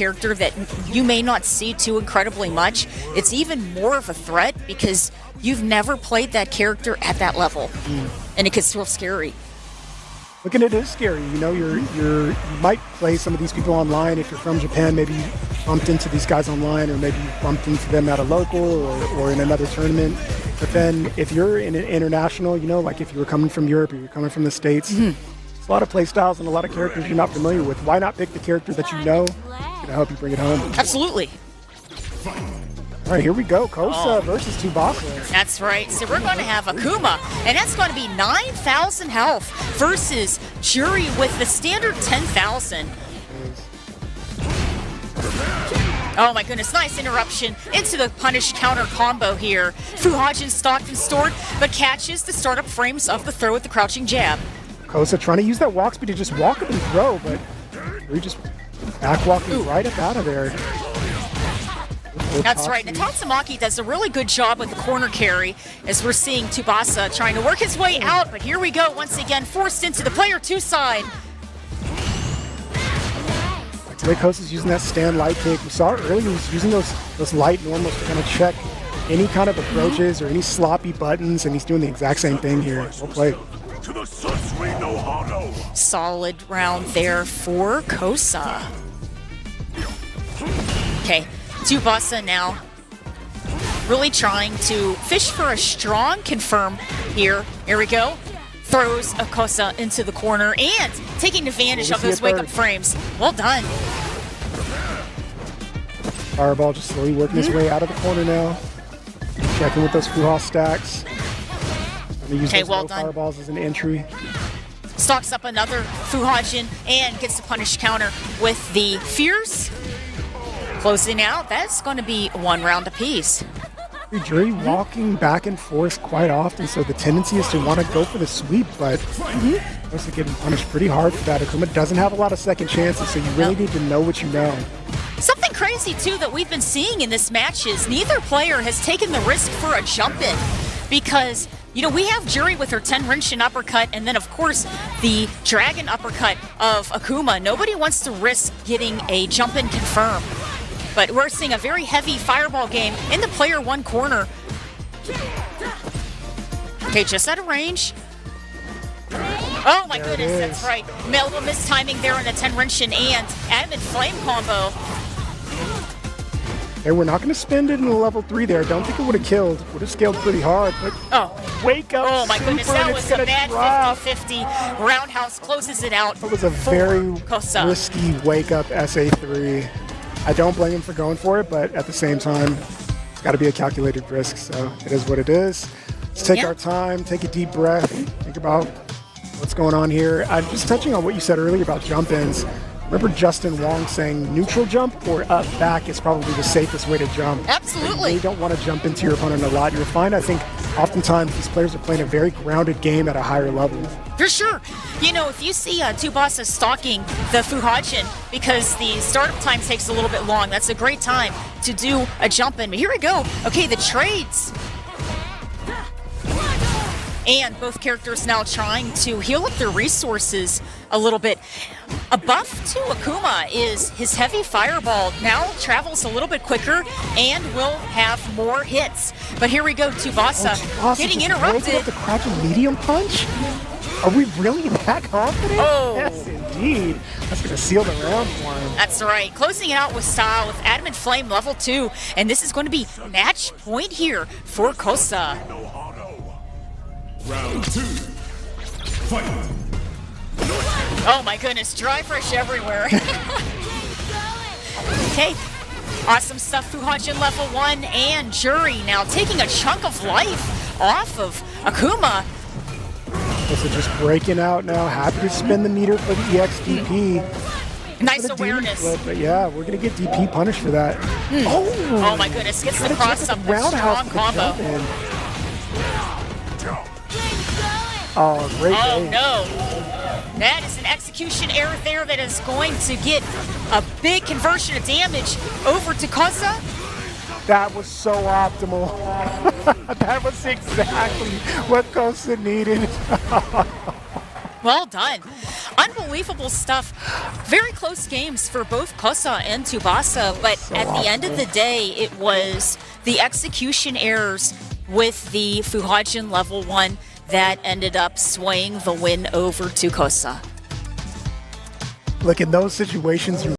character that you may not see too incredibly much, it's even more of a threat because you've never played that character at that level, and it can feel scary. Look, and it is scary. You know, you might play some of these people online if you're from Japan. Maybe you bumped into these guys online, or maybe you bumped into them at a local or in another tournament. But then if you're in an international, you know, like if you were coming from Europe or you're coming from the States, there's a lot of play styles and a lot of characters you're not familiar with. Why not pick the character that you know is going to help you bring it home? Absolutely. All right, here we go. Cosa versus Tsubasa. That's right. So we're going to have Akuma, and that's going to be 9,000 health versus Juri with the standard 10,000. Oh my goodness, nice interruption into the punish counter combo here. Fuhajin stalked and stored, but catches the startup frames of the throw with the crouching jab. Cosa trying to use that walk speed to just walk up and throw, but Juri just back walking right up out of there. That's right. And Tatsumaki does a really good job with the corner carry as we're seeing Tsubasa trying to work his way out. But here we go once again, forced into the player 2 side. The way Cosa's using that stand light kick. We saw it earlier. He was using those light normals to kind of check any kind of approaches or any sloppy buttons, and he's doing the exact same thing here. Well played. Solid round there for Cosa. Okay. Tsubasa now really trying to fish for a strong confirm here. Here we go. Throws a Cosa into the corner and taking advantage of those wake-up frames. Well done. Fireball just slowly working his way out of the corner now. Checking with those Fuha stacks. I'm going to use those low fireballs as an entry. Stalks up another Fuhajin and gets the punish counter with the Fierce. Closing out, that's going to be 1 round apiece. Juri walking back and forth quite often, so the tendency is to want to go for the sweep, but also getting punished pretty hard for that. Akuma doesn't have a lot of second chances, so you really need to know what you know. Something crazy, too, that we've been seeing in this match is neither player has taken the risk for a jump-in because, you know, we have Juri with her 10 Rinshin uppercut, and then, of course, the Dragon uppercut of Akuma. Nobody wants to risk getting a jump-in confirmed. But we're seeing a very heavy fireball game in the player 1 corner. Okay, just out of range. Oh my goodness, that's right. Little mistiming there on the 10 Rinshin and Adamant Flame combo. And we're not going to spend it in the level 3 there. Don't think it would have killed. Would have scaled pretty hard, but wake up. Oh my goodness, that was a bad 50-50. Roundhouse closes it out. It was a very risky wake up SA3. I don't blame him for going for it, but at the same time, it's got to be a calculated risk, so it is what it is. Let's take our time, take a deep breath, think about what's going on here. Just touching on what you said earlier about jump-ins. Remember Justin Wong saying neutral jump or up back is probably the safest way to jump. Absolutely. You don't want to jump into your opponent a lot. You'll find, I think, oftentimes these players are playing a very grounded game at a higher level. For sure. You know, if you see Tsubasa stalking the Fuhajin because the startup time takes a little bit long, that's a great time to do a jump in. But here we go. Okay, the trades. And both characters now trying to heal up their resources a little bit. A buff to Akuma is his heavy fireball now travels a little bit quicker and will have more hits. But here we go, Tsubasa getting interrupted. Up the crouching medium punch? Are we really that confident? Oh. Yes, indeed. That's going to seal the round for him. That's right. Closing it out with style with Adamant Flame level 2. And this is going to be match point here for Cosa. Round 2. Fight. Oh my goodness, dry fresh everywhere. Okay, awesome stuff. Fuhajin level 1 and Juri now taking a chunk of life off of Akuma. So just breaking out now. Happy to spin the meter for the EXDP. Nice awareness. Flip, but yeah, we're going to get DP punished for that. Oh my goodness, gets the cross up with strong combo. Oh, great. Oh no. That is an execution error there that is going to get a big conversion of damage over to Cosa. That was so optimal. That was exactly what Cosa needed. Well done. Unbelievable stuff. Very close games for both Cosa and Tsubasa, but at the end of the day, it was the execution errors with the Fuhajin level 1 that ended up swaying the win over to Cosa. Look, in those situations, you